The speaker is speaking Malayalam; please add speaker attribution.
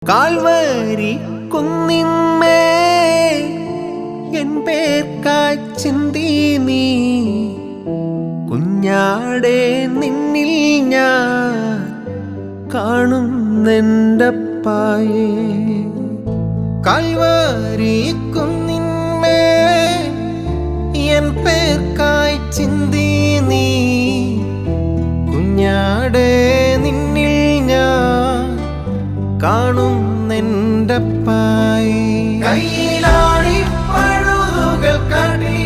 Speaker 1: കാൽവരി കുന്നിന്മേ എൻ പേർക്കായി ചിന്തി നീ കുഞ്ഞാടെ നിന്നിൽ ഞാൻ കാണുന്നെൻ്റപ്പായേ. കാൽവരി കുന്നിന്മേ എൻ പേർക്കായി ചിന്തി നീ കുഞ്ഞാടെ നിന്നിൽ ഞാൻ കാണുന്നെൻ്റപ്പായേ. കയ്യിലാണി പഴുതുകൾ കടി